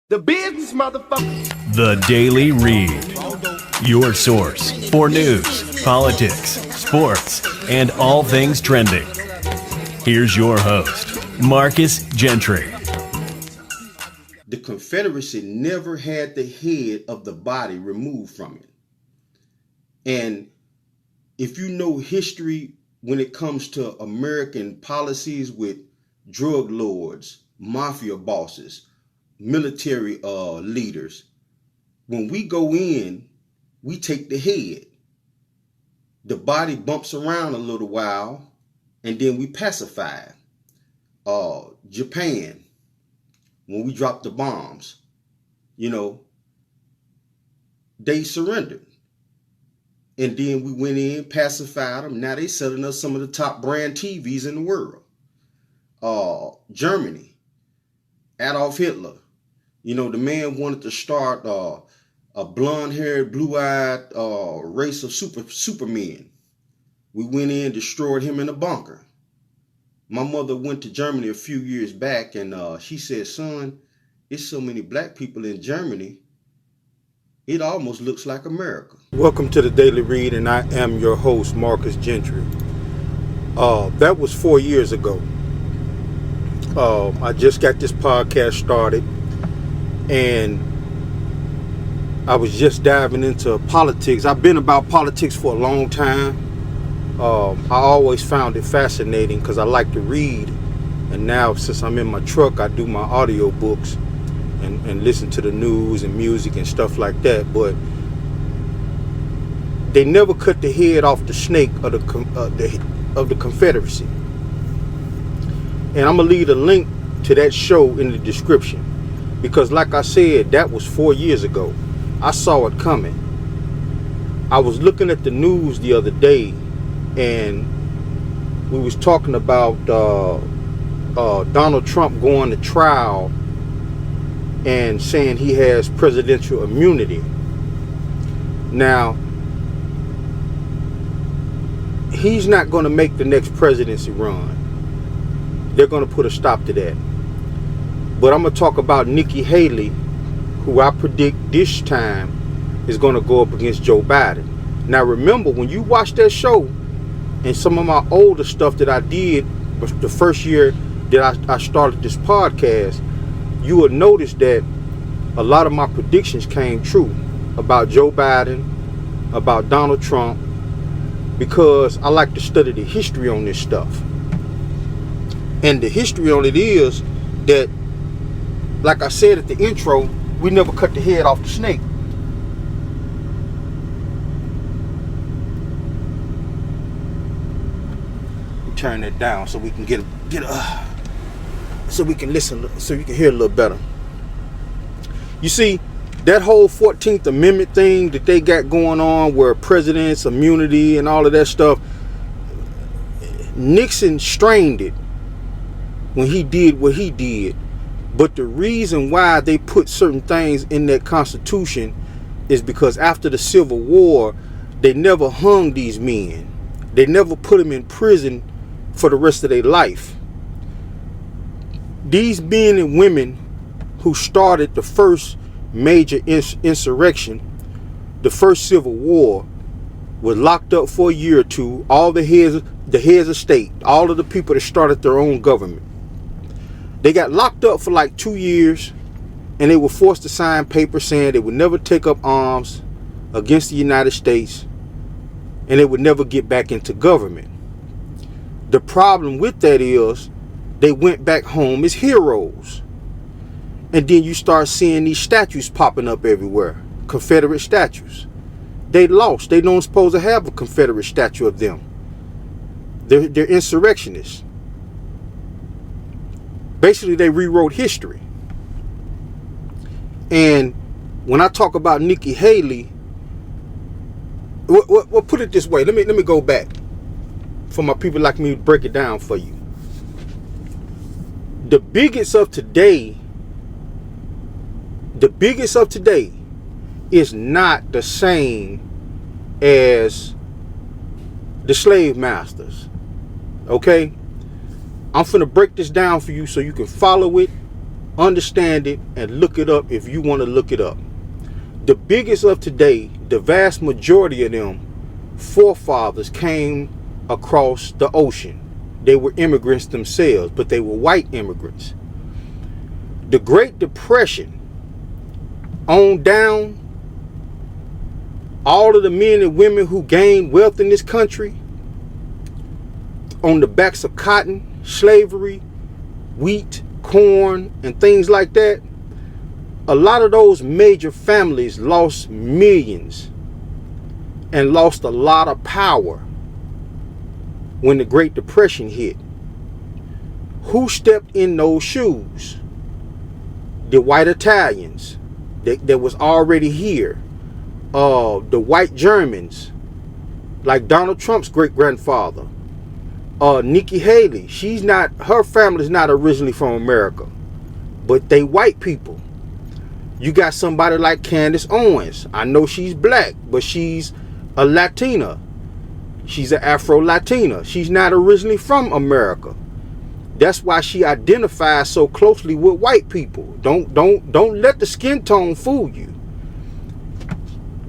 The business, motherfucker. The Daily Read. Your source for news, politics, sports, and all things trending. Here's your host, Marcus Gentry. The Confederacy never had the head of the body removed from it. And if you know history when it comes to American policies with drug lords, mafia bosses, military leaders, when we go in, we take the head. The body bumps around a little while, and then we pacify. Japan, when we dropped the bombs, they surrendered. And then we went in, pacified them. Now they selling us some of the top brand TVs in the world. Germany, Adolf Hitler. The man wanted to start a blonde-haired, blue-eyed race of supermen. We went in, destroyed him in a bunker. My mother went to Germany a few years back, and she said, son, it's so many black people in Germany, it almost looks like America. Welcome to the Daily Read, and I am your host, Marcus Gentry. That was 4 years ago. I just got this podcast started, and I was just diving into politics. I've been about politics for a long time. I always found it fascinating because I like to read, and now since I'm in my truck, I do my audio books and listen to the news and music and stuff like that. But they never cut the head off the snake of the Confederacy. And I'm gonna leave a link to that show in the description, because like I said, that was 4 years ago. I saw it coming. I was looking at the news the other day, and we was talking about Donald Trump going to trial and saying he has presidential immunity. Now, he's not going to make the next presidency run. They're going to put a stop to that. But I'm going to talk about Nikki Haley, who I predict this time is going to go up against Joe Biden. Now remember, when you watch that show and some of my older stuff that I did the first year that I started this podcast, you will notice that a lot of my predictions came true about Joe Biden, about Donald Trump, because I like to study the history on this stuff. And the history on it is that, like I said at the intro, we never cut the head off the snake. Turn that down so we can so we can listen, so you can hear a little better. You see, that whole 14th Amendment thing that they got going on, where president's immunity and all of that stuff, Nixon strained it when he did what he did. But the reason why they put certain things in that Constitution is because after the Civil War, they never hung these men. They never put them in prison for the rest of their life. These men and women who started the first major insurrection, the first Civil War, were locked up for a year or two. All the heads of state, all of the people that started their own government, they got locked up for like 2 years, and they were forced to sign papers saying they would never take up arms against the United States, and they would never get back into government. The problem with that is they went back home as heroes. And then you start seeing these statues popping up everywhere, Confederate statues. They lost. They don't supposed to have a Confederate statue of them. They're insurrectionists. Basically, they rewrote history. And when I talk about Nikki Haley, well, put it this way. Let me go back for my people like me to break it down for you. The bigots of today is not the same as the slave masters. Okay? I'm finna break this down for you so you can follow it Understand it and look it up if you want to look it up. The biggest of today, the vast majority of them forefathers came across the ocean. They were immigrants themselves, but they were white immigrants. The Great Depression on down, all of the men and women who gained wealth in this country on the backs of cotton, slavery, wheat, corn, and things like that, a lot of those major families lost millions and lost a lot of power when the Great Depression hit. Who stepped in those shoes? The white Italians that was already here. The white Germans, like Donald Trump's great-grandfather. Nikki Haley, her family's not originally from America, but they white people. You got somebody like Candace Owens. I know she's black, but she's a Latina. She's an Afro-Latina. She's not originally from America. That's why she identifies so closely with white people. Don't let the skin tone fool you.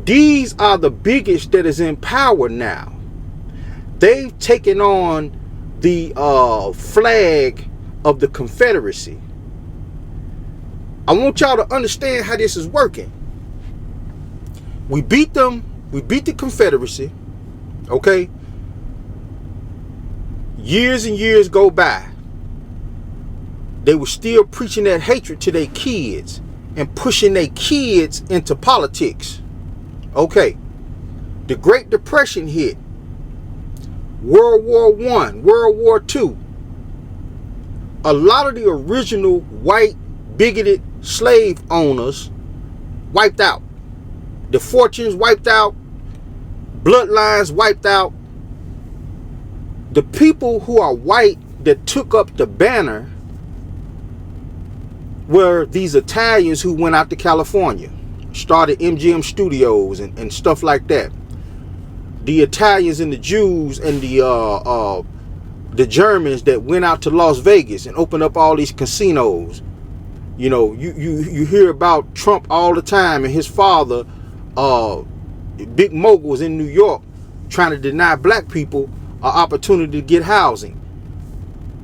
These are the bigots that is in power now. They've taken on the flag of the Confederacy. I want y'all to understand how this is working. We beat them. We beat the Confederacy. Okay? Years and years go by. They were still preaching that hatred to their kids and pushing their kids into politics. Okay. The Great Depression hit. World War I, World War II. A lot of the original white bigoted slave owners wiped out. The fortunes wiped out. Bloodlines wiped out. The people who are white that took up the banner were these Italians who went out to California, started MGM Studios and stuff like that. The Italians and the Jews and the Germans that went out to Las Vegas and opened up all these casinos. You know, you hear about Trump all the time and his father, big moguls in New York, trying to deny black people an opportunity to get housing.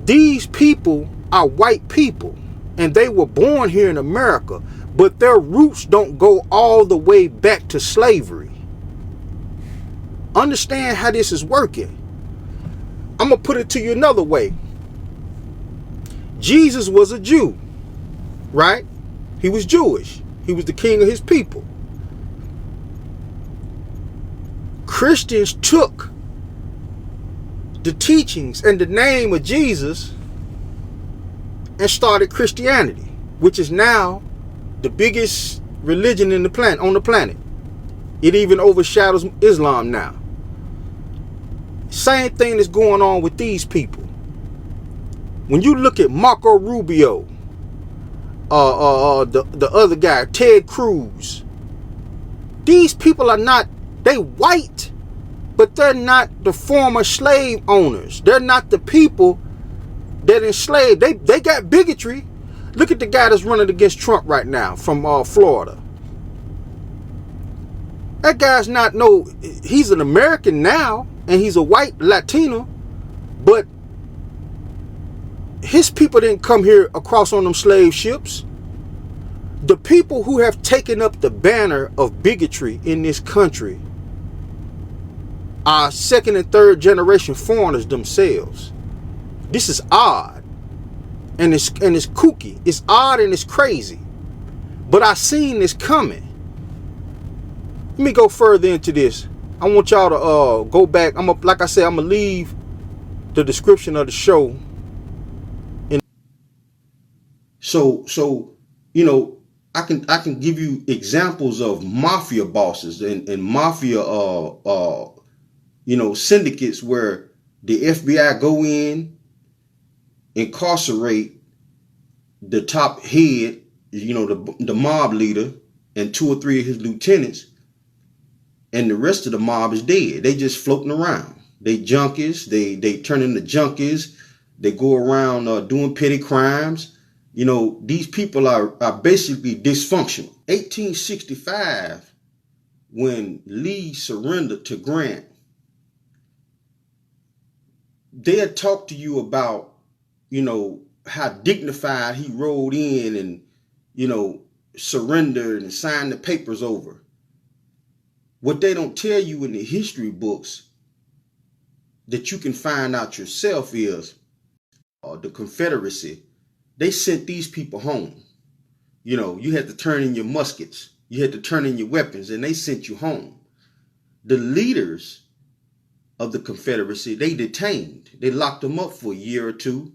These people are white people, and they were born here in America, but their roots don't go all the way back to slavery. Understand how this is working. I'm going to put it to you another way. Jesus was a Jew, right? He was Jewish. He was the king of his people. Christians took the teachings and the name of Jesus and started Christianity, which is now the biggest religion on the planet. It even overshadows Islam now. Same thing is going on with these people. When you look at Marco Rubio, the other guy, Ted Cruz, these people are not, they white, but they're not the former slave owners. They're not the people that enslaved. They got bigotry. Look at the guy that's running against Trump right now from Florida. That guy's not he's an American now, and he's a white Latino, but his people didn't come here across on them slave ships. The people who have taken up the banner of bigotry in this country are second and third generation foreigners themselves. This is odd, and it's kooky. It's odd and it's crazy, but I seen this coming. Let me go further into this. I want y'all to go back. Like I said, I'm gonna leave the description of the show. So you know, I can give you examples of mafia bosses and mafia syndicates where the FBI go in, incarcerate the top head, the mob leader, and 2 or 3 of his lieutenants, and the rest of the mob is dead. They just floating around. They junkies. They turn into junkies. They go around doing petty crimes. You know, these people are basically dysfunctional. 1865, when Lee surrendered to Grant, they'll talk to you about, you know, how dignified he rode in and, you know, surrendered and signed the papers over. What they don't tell you in the history books that you can find out yourself is the Confederacy, they sent these people home. You know, you had to turn in your muskets, you had to turn in your weapons, and they sent you home. The leaders of the Confederacy, they detained. They locked them up for a year or two.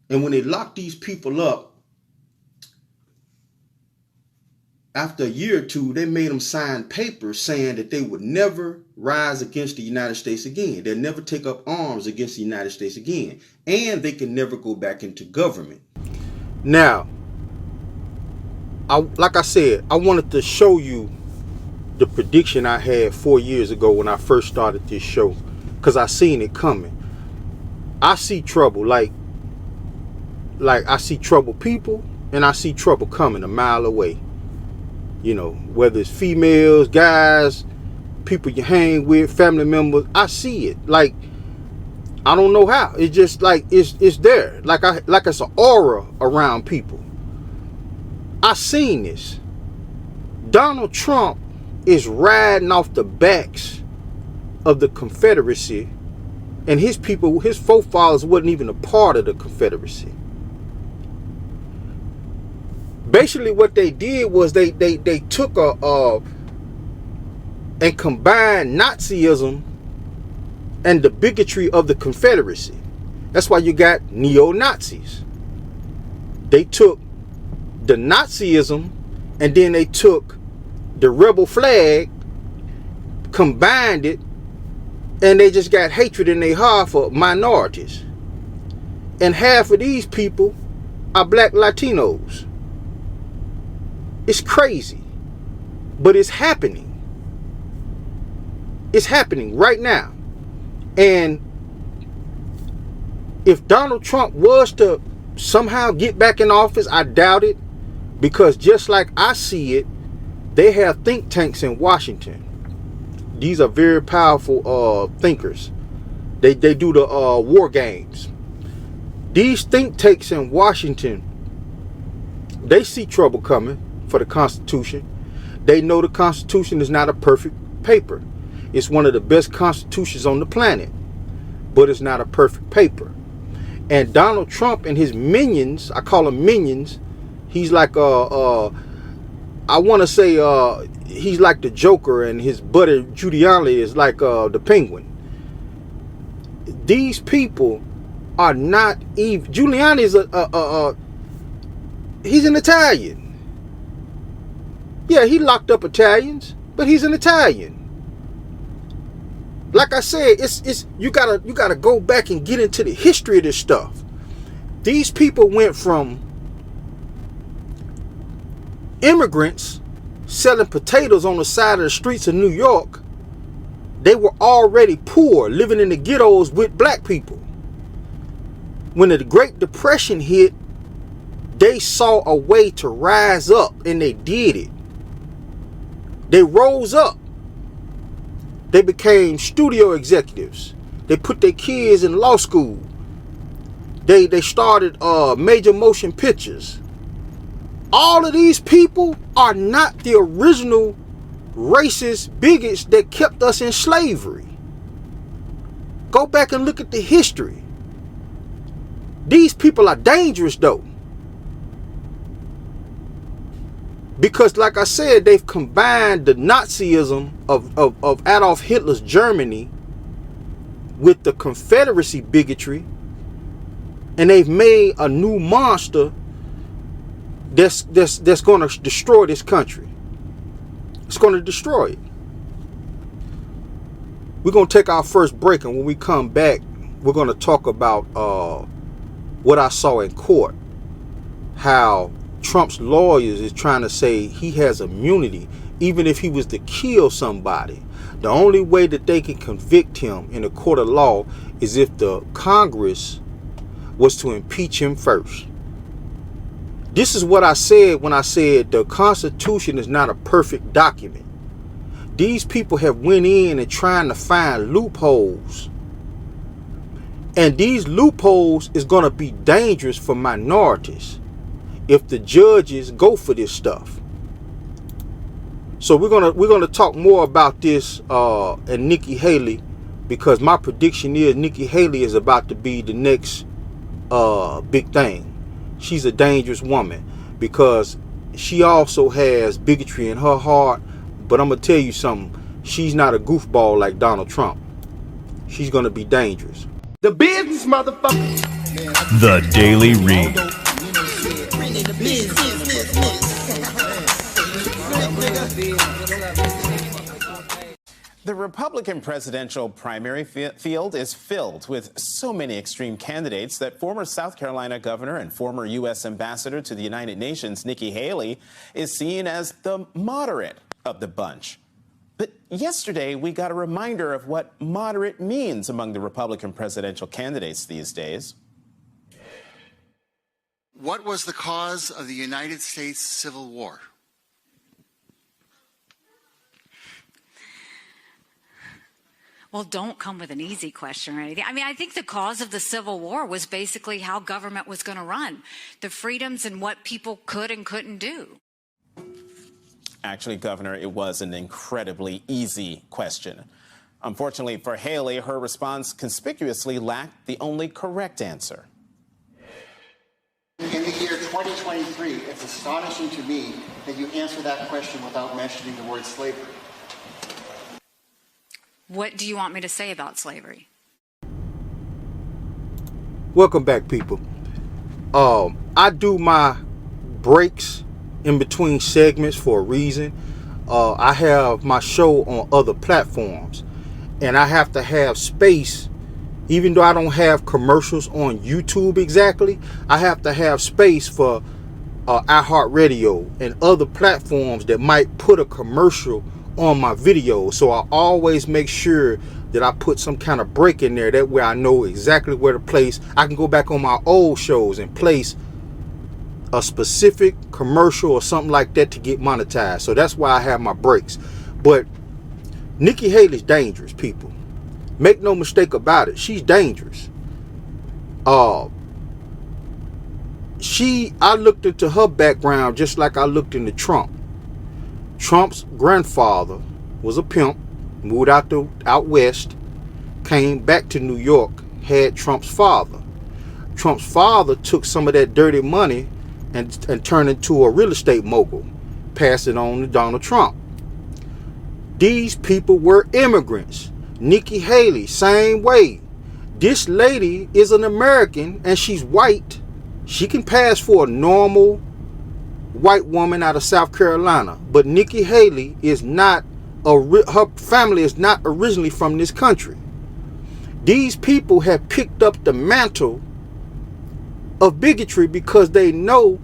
And when they locked these people up, after a year or two, they made them sign papers saying that they would never rise against the United States again. They'll never take up arms against the United States again. And they can never go back into government. Now, like I said, I wanted to show you the prediction I had 4 years ago when I first started this show, because I seen it coming. I see trouble, like I see trouble people, and I see trouble coming a mile away. You know, whether it's females, guys, people you hang with, family members, I see it. Like, I don't know how. It's just like it's there. Like it's an aura around people. I seen this. Donald Trump is riding off the backs of the Confederacy, and his people, his forefathers wasn't even a part of the Confederacy. Basically what they did was they took and combined Nazism and the bigotry of the Confederacy. That's why you got neo-Nazis. They took the Nazism and then they took the rebel flag, combined it, and they just got hatred in their heart for minorities. And half of these people are black Latinos. It's crazy, but it's happening. It's happening right now. And if Donald Trump was to somehow get back in office, I doubt it, because just like I see it, they have think tanks in Washington. These are very powerful thinkers. They do the war games. These think tanks in Washington, they see trouble coming for the Constitution. They know the Constitution is not a perfect paper. It's one of the best constitutions on the planet, but it's not a perfect paper. And Donald Trump and his minions, I call them minions, he's like I want to say he's like the Joker, and his buddy Giuliani is like the Penguin. These people are not even. Giuliani is he's an Italian. Yeah, he locked up Italians, but he's an Italian. Like I said, it's you gotta go back and get into the history of this stuff. These people went from immigrants selling potatoes on the side of the streets of New York. They were already poor, living in the ghettos with black people. When the Great Depression hit, they saw a way to rise up, and they did it. They rose up. They became studio executives. They put their kids in law school. They started major motion pictures. All of these people are not the original racist bigots that kept us in slavery. Go back and look at the history. These people are dangerous though. Because like I said, they've combined the Nazism of Adolf Hitler's Germany with the Confederacy bigotry, and they've made a new monster that's going to destroy this country. It's going to destroy it. We're going to take our first break, and when we come back, we're going to talk about what I saw in court, how Trump's lawyers is trying to say he has immunity even if he was to kill somebody. The only way that they can convict him in a court of law is if the Congress was to impeach him first. This is what I said when I said the Constitution is not a perfect document. These people have went in and trying to find loopholes. And these loopholes is going to be dangerous for minorities if the judges go for this stuff. So we're gonna talk more about this and Nikki Haley, because my prediction is Nikki Haley is about to be the next big thing. She's a dangerous woman because she also has bigotry in her heart. But I'm gonna tell you something. She's not a goofball like Donald Trump. She's gonna be dangerous. The business, motherfucker. The Daily Read. The Republican presidential primary field is filled with so many extreme candidates that former South Carolina governor and former U.S. ambassador to the United Nations, Nikki Haley, is seen as the moderate of the bunch. But yesterday, we got a reminder of what moderate means among the Republican presidential candidates these days. What was the cause of the United States Civil War? Well, don't come with an easy question or anything. I mean, I think the cause of the Civil War was basically how government was going to run, the freedoms and what people could and couldn't do. Actually, Governor, it was an incredibly easy question. Unfortunately for Haley, her response conspicuously lacked the only correct answer. In the year 2023, it's astonishing to me that you answer that question without mentioning the word slavery. What do you want me to say about slavery? Welcome back, people. I do my breaks in between segments for a reason. I have my show on other platforms, and I have to have space. Even though I don't have commercials on YouTube exactly, I have to have space for iHeartRadio and other platforms that might put a commercial on my videos. So I always make sure that I put some kind of break in there. That way I know exactly where to place. I can go back on my old shows and place a specific commercial or something like that to get monetized. So that's why I have my breaks. But Nikki Haley's dangerous, people. Make no mistake about it. She's dangerous. I looked into her background just like I looked into Trump. Trump's grandfather was a pimp, moved out west, came back to New York, had Trump's father. Trump's father took some of that dirty money and turned into a real estate mogul, passed it on to Donald Trump. These people were immigrants. Nikki Haley, same way. This lady is an American and she's white. She can pass for a normal white woman out of South Carolina, but Nikki Haley is not her family is not originally from this country. These people have picked up the mantle of bigotry because they know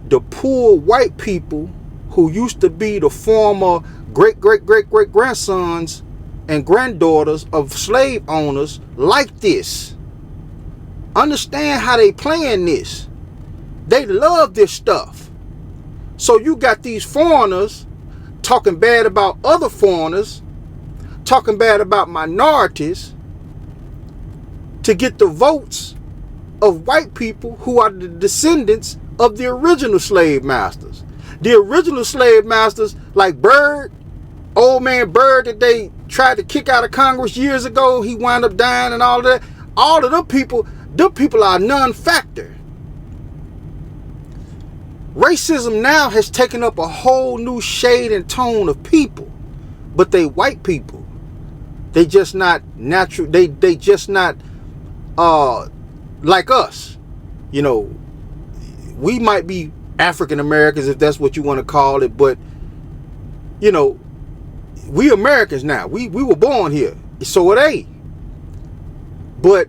the poor white people who used to be the former great grandsons and granddaughters of slave owners like this. Understand how they playing this. They love this stuff. So you got these foreigners talking bad about other foreigners, talking bad about minorities to get the votes of white people who are the descendants of the original slave masters. The original slave masters like Byrd, old man Byrd that they tried to kick out of Congress years ago, he wound up dying and all that. All of them people are a non-factor. Racism now has taken up a whole new shade and tone of people, but they white people. They just not natural. They just not like us. You know, we might be African Americans if that's what you want to call it, but you know, we Americans now. We were born here. So are they. But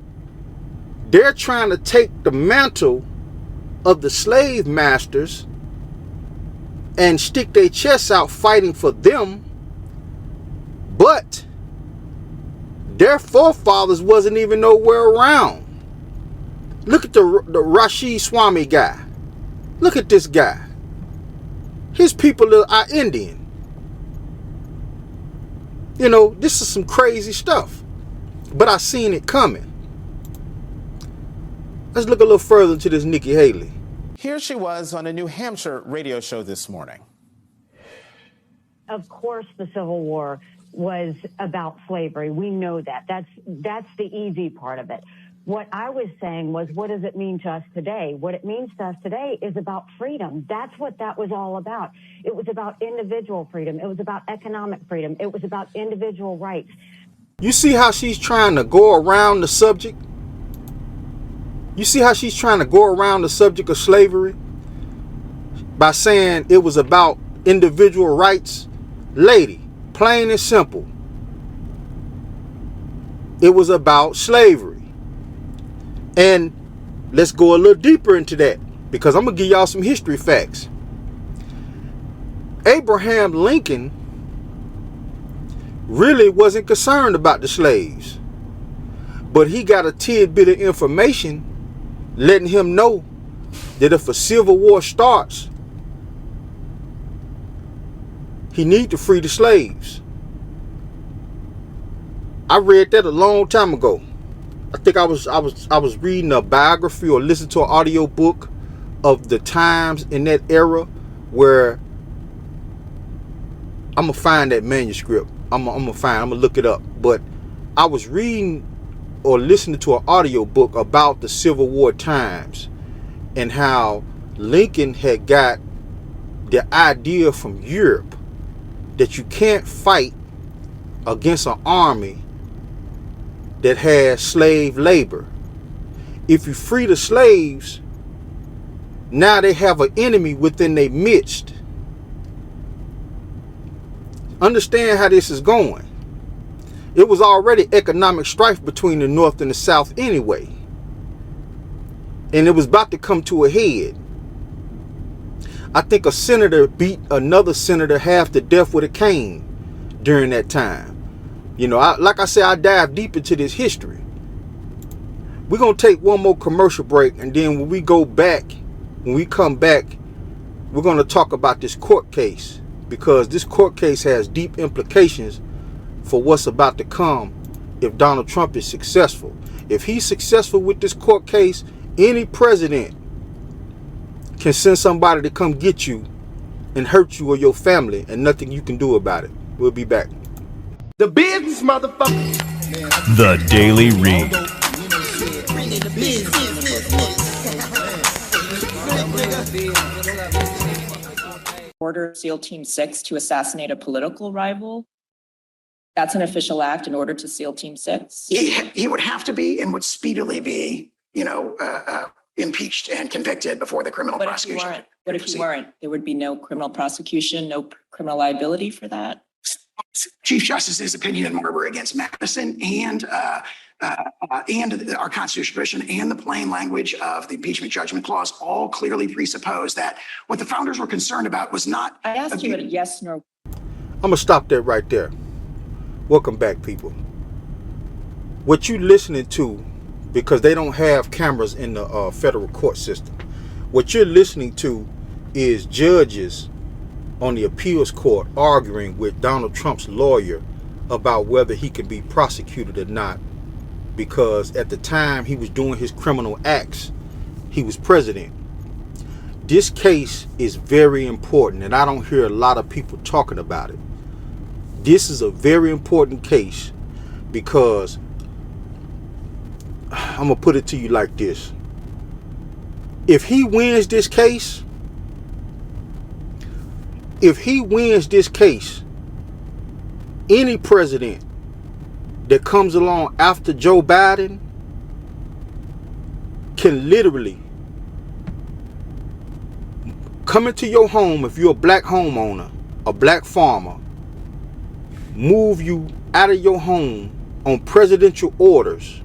they're trying to take the mantle of the slave masters and stick their chests out fighting for them, but their forefathers wasn't even nowhere around. Look at the Rashid Swami guy. Look at this guy. His people are Indian. You know, this is some crazy stuff. But I seen it coming. Let's look a little further into this Nikki Haley. Here she was on a New Hampshire radio show this morning. Of course, the Civil War was about slavery. We know that. That's the easy part of it. What I was saying was, what does it mean to us today? What it means to us today is about freedom. That's what that was all about. It was about individual freedom. It was about economic freedom. It was about individual rights. You see how she's trying to go around the subject? You see how she's trying to go around the subject of slavery by saying it was about individual rights? Lady, plain and simple, it was about slavery. And let's go a little deeper into that, because I'm going to give y'all some history facts. Abraham Lincoln really wasn't concerned about the slaves, but he got a tidbit of information letting him know that if a civil war starts, he need to free the slaves. I read that a long time ago. I think I was reading a biography or listening to an audio book of the times in that era where I'm gonna find that manuscript. I'm gonna look it up. But I was reading or listening to an audio book about the Civil War times and how Lincoln had got the idea from Europe that you can't fight against an army that has slave labor. If you free the slaves, now they have an enemy within their midst. Understand how this is going. It was already economic strife between the North and the South anyway. And it was about to come to a head. I think a senator beat another senator half to death with a cane during that time. You know, like I said, I dive deep into this history. We're going to take one more commercial break, and then when we come back, we're going to talk about this court case, because this court case has deep implications for what's about to come if Donald Trump is successful. If he's successful with this court case, any president can send somebody to come get you and hurt you or your family, and nothing you can do about it. We'll be back. The business, motherfucker. The Daily Read. Order SEAL Team 6 to assassinate a political rival. That's an official act in order to SEAL Team 6. He would have to be and would speedily be, impeached and convicted before the criminal prosecution. What if he weren't? There would be no criminal prosecution, no criminal liability for that. Chief Justice's opinion in Marbury against Madison and our constitutional tradition and the plain language of the impeachment judgment clause all clearly presuppose that what the founders were concerned about was not. I asked you a yes, no. I'm going to stop that right there. Welcome back, people. What you listening to, because they don't have cameras in the federal court system, what you're listening to is judges on the appeals court arguing with Donald Trump's lawyer about whether he can be prosecuted or not, because at the time he was doing his criminal acts, he was president. This case is very important, and I don't hear a lot of people talking about it. This is a very important case because I'm gonna put it to you like this. If he wins this case, any president that comes along after Joe Biden can literally come into your home, if you're a black homeowner, a black farmer, move you out of your home on presidential orders.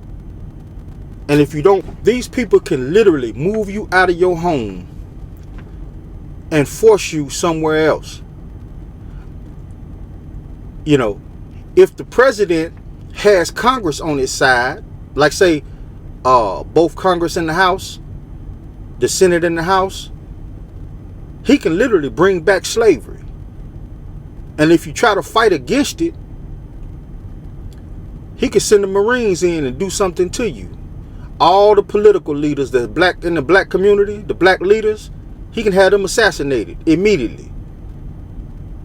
And if you don't, these people can literally move you out of your home and force you somewhere else. You know, if the president has Congress on his side, like say both Congress and the House, the Senate and the House, he can literally bring back slavery. And if you try to fight against it, he can send the Marines in and do something to you. All the political leaders that's black in the black community, the black leaders, he can have them assassinated immediately.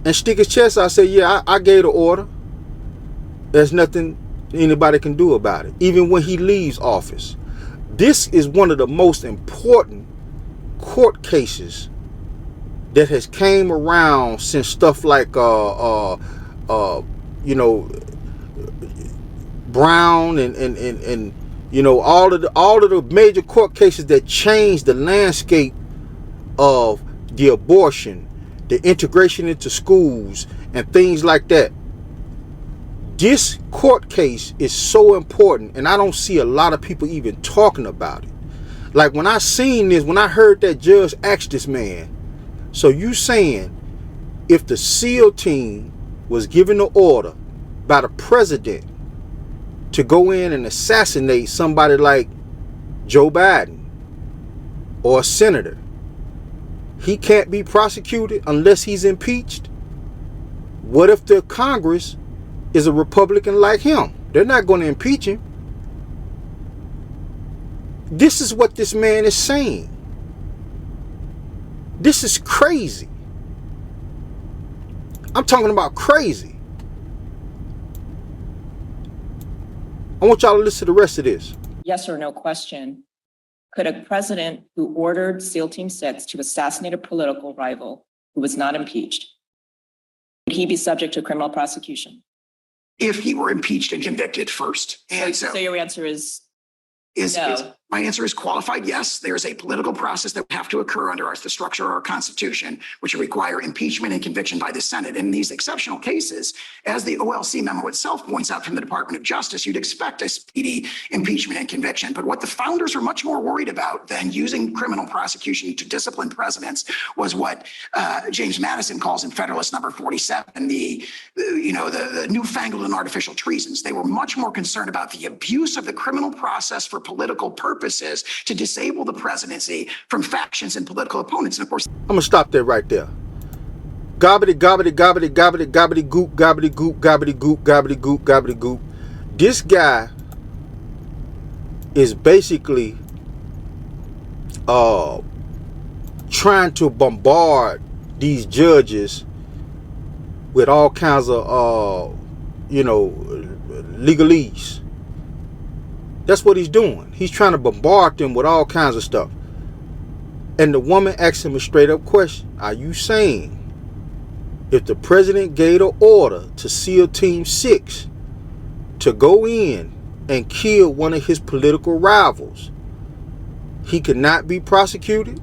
And stick his chest out and say, yeah, I gave the order. There's nothing anybody can do about it, even when he leaves office. This is one of the most important court cases that has came around since stuff like Brown and all of the major court cases that changed the landscape of the abortion, the integration into schools and things like that. This court case is so important, and I don't see a lot of people even talking about it. Like when I seen this, when I heard that judge ask this man, so you saying if the SEAL team was given the order by the president to go in and assassinate somebody like Joe Biden or a senator, he can't be prosecuted unless he's impeached? What if the Congress is a Republican like him? They're not going to impeach him. This is what this man is saying. This is crazy. I'm talking about crazy. I want y'all to listen to the rest of this. Yes or no question. Could a president who ordered SEAL Team 6 to assassinate a political rival who was not impeached, would he be subject to criminal prosecution? If he were impeached and convicted first. And so your answer is my answer is qualified yes. There's a political process that would have to occur under the structure of our Constitution, which would require impeachment and conviction by the Senate. In these exceptional cases, as the OLC memo itself points out from the Department of Justice, you'd expect a speedy impeachment and conviction. But what the founders are much more worried about than using criminal prosecution to discipline presidents was what James Madison calls in Federalist Number 47, the newfangled and artificial treasons. They were much more concerned about the abuse of the criminal process for political purposes to disable the presidency from factions and political opponents. And of course, I'm gonna stop there right there. Gobbity, gobbity, gobbity, gobbity, gobbity, goop, gobbity, goop, gobbity, goop, gobbity, goop, gobbity, goop. This guy is basically trying to bombard these judges with all kinds of legalese. That's what he's doing. He's trying to bombard them with all kinds of stuff. And the woman asked him a straight up question. Are you saying if the president gave an order to SEAL Team 6 to go in and kill one of his political rivals, he could not be prosecuted?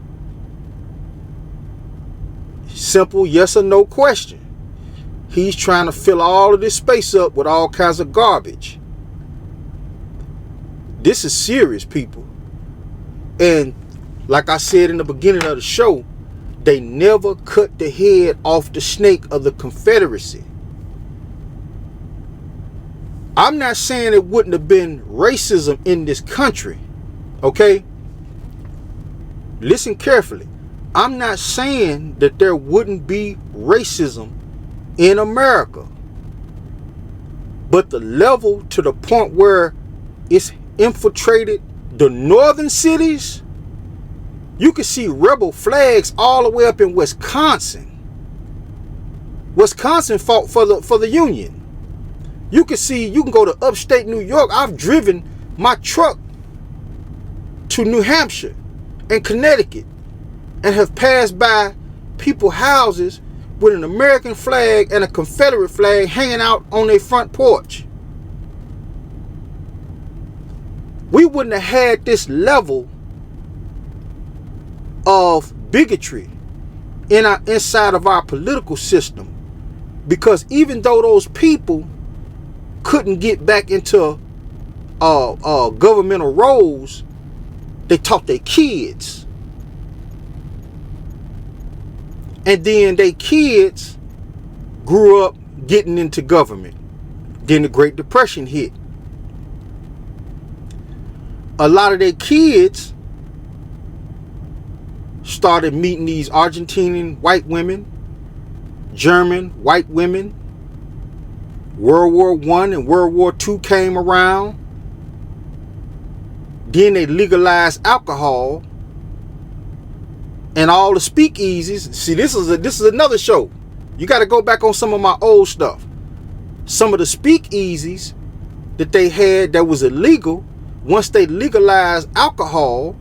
Simple yes or no question. He's trying to fill all of this space up with all kinds of garbage. This is serious, people. And like I said in the beginning of the show, they never cut the head off the snake of the Confederacy. I'm not saying it wouldn't have been racism in this country, okay? Listen carefully. I'm not saying that there wouldn't be racism in America. But the level to the point where it's infiltrated the northern cities, you can see rebel flags all the way up in Wisconsin. Wisconsin fought for the Union. You can go to upstate New York. I've driven my truck to New Hampshire and Connecticut and have passed by people's houses with an American flag and a Confederate flag hanging out on their front porch. We wouldn't have had this level of bigotry inside of our political system, because even though those people couldn't get back into governmental roles, they taught their kids, and then their kids grew up getting into government. Then the Great Depression hit. A lot of their kids started meeting these Argentinian white women, German white women. World War I and World War II came around. Then they legalized alcohol and all the speakeasies. See, this is another show. You got to go back on some of my old stuff. Some of the speakeasies that they had that was illegal, once they legalized alcohol,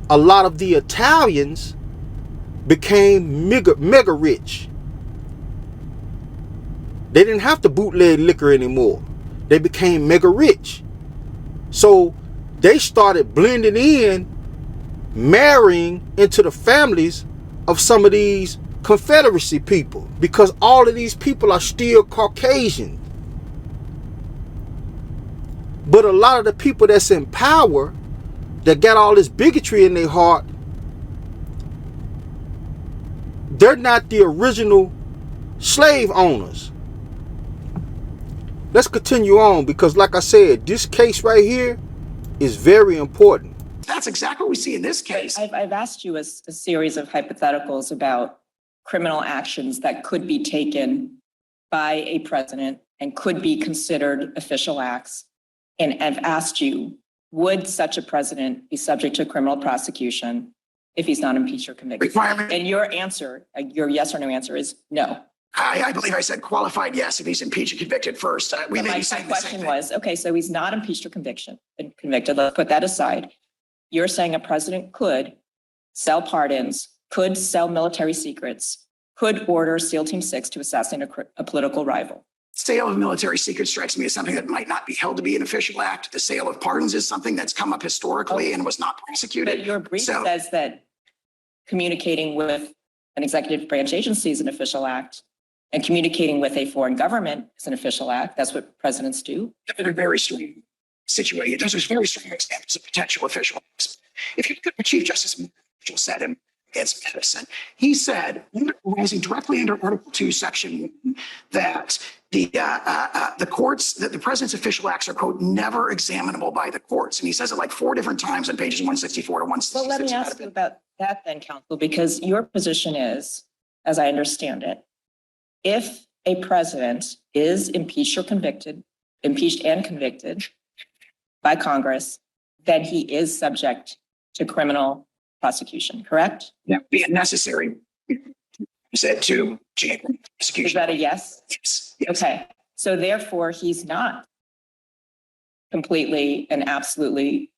a lot of the Italians became mega rich. They didn't have to bootleg liquor anymore. They became mega rich. So they started blending in, marrying into the families of some of these Confederacy people, because all of these people are still Caucasian. But a lot of the people that's in power, that got all this bigotry in their heart, they're not the original slave owners. Let's continue on, because like I said, this case right here is very important. That's exactly what we see in this case. I've asked you a series of hypotheticals about criminal actions that could be taken by a president and could be considered official acts. And I've asked you, would such a president be subject to criminal prosecution if he's not impeached or convicted? Requirement. And your answer, your yes or no answer is no. I believe I said qualified yes if he's impeached and convicted first. My question was, okay, so he's not impeached or convicted. Let's put that aside. You're saying a president could sell pardons, could sell military secrets, could order SEAL Team 6 to assassinate a political rival. Sale of military secrets strikes me as something that might not be held to be an official act. The sale of pardons is something that's come up historically and was not prosecuted. But your brief says that communicating with an executive branch agency is an official act, and communicating with a foreign government is an official act. That's what presidents do. They're very strong situation. There's very strong examples of potential official acts. If you look at what Chief Justice Mitchell said against Madison, he said, rising directly under Article 2, Section 1, that the courts, that the president's official acts are, quote, never examinable by the courts. And he says it like 4 different times on pages 164 to 166. Well, let me ask you about that then, counsel, because your position is, as I understand it, if a president is impeached and convicted by Congress, then he is subject to criminal prosecution, correct? Yeah, be it necessary. Said to prosecution. Is that a yes? Yes. Okay. So therefore, he's not completely and absolutely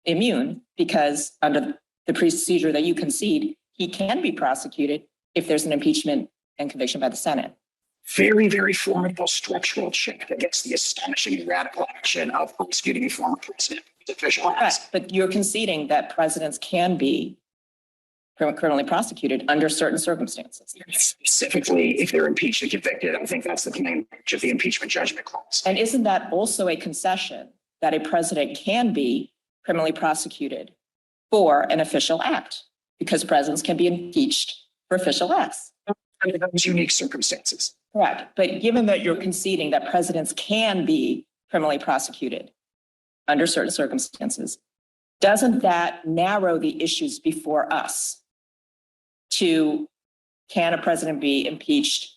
immune, because under the procedure that you concede, he can be prosecuted if there's an impeachment and conviction by the Senate. Very, very formidable structural check against the astonishing radical action of prosecuting a former president with official acts. Correct. But you're conceding that presidents can be criminally prosecuted under certain circumstances. Specifically, if they're impeached and convicted, I think that's the main language of the impeachment judgment clause. And isn't that also a concession that a president can be criminally prosecuted for an official act? Because presidents can be impeached for official acts. Under those unique circumstances. Correct. But given that you're conceding that presidents can be criminally prosecuted under certain circumstances, doesn't that narrow the issues before us to, can a president be impeached?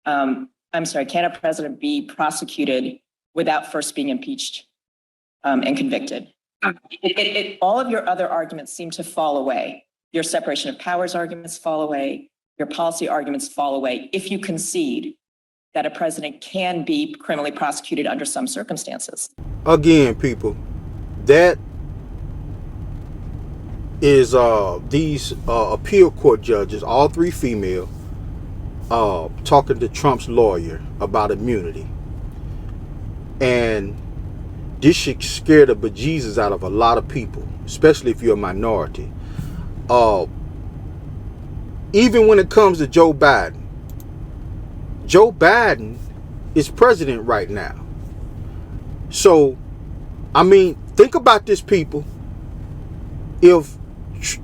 Can a president be prosecuted without first being impeached and convicted? All of your other arguments seem to fall away. Your separation of powers arguments fall away. Your policy arguments fall away if you concede that a president can be criminally prosecuted under some circumstances. Again, people, that is these appeal court judges, all 3 female, talking to Trump's lawyer about immunity. And this should scare the bejesus out of a lot of people, especially if you're a minority. Even when it comes to Joe Biden is president right now. So, I mean, think about this, people. If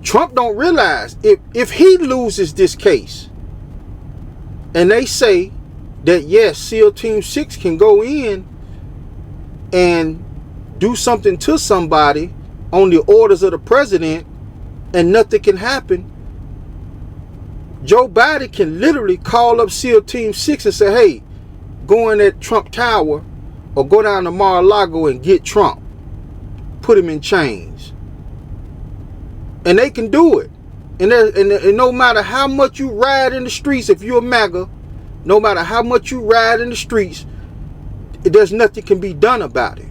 Trump don't realize, if he loses this case, and they say that, yes, SEAL Team 6 can go in and do something to somebody on the orders of the president, and nothing can happen, Joe Biden can literally call up SEAL Team 6 and say, hey, go in at Trump Tower or go down to Mar-a-Lago and get Trump. Put him in chains. And they can do it. And no matter how much you ride in the streets, if you're a MAGA, no matter how much you ride in the streets, there's nothing can be done about it.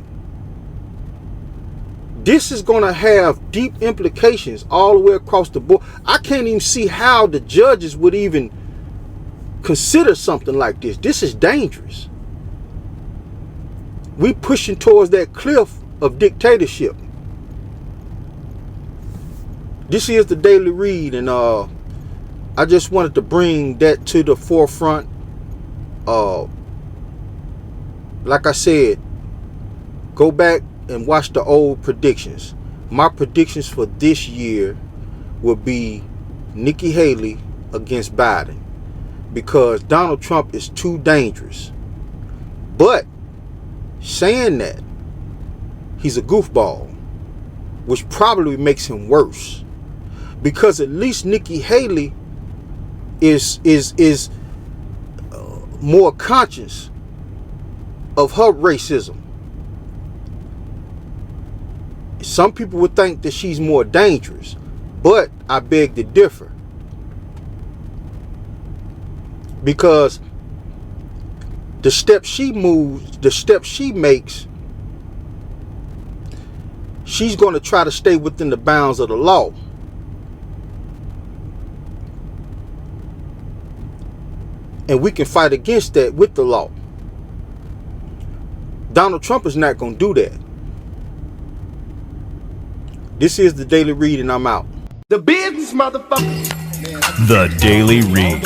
This is going to have deep implications all the way across the board. I can't even see how the judges would even consider something like this. This is dangerous. We pushing towards that cliff of dictatorship. This is the Daily Read, and I just wanted to bring that to the forefront. Like I said, go back and watch the old predictions. My predictions for this year will be Nikki Haley against Biden, because Donald Trump is too dangerous. But saying that, he's a goofball, which probably makes him worse, because at least Nikki Haley is more conscious of her racism. Some people would think that she's more dangerous, but I beg to differ, because the steps she moves, the steps she makes, she's going to try to stay within the bounds of the law. And we can fight against that with the law. Donald Trump is not going to do that. This is the Daily Read, and I'm out. The business, motherfucker. The Daily Read.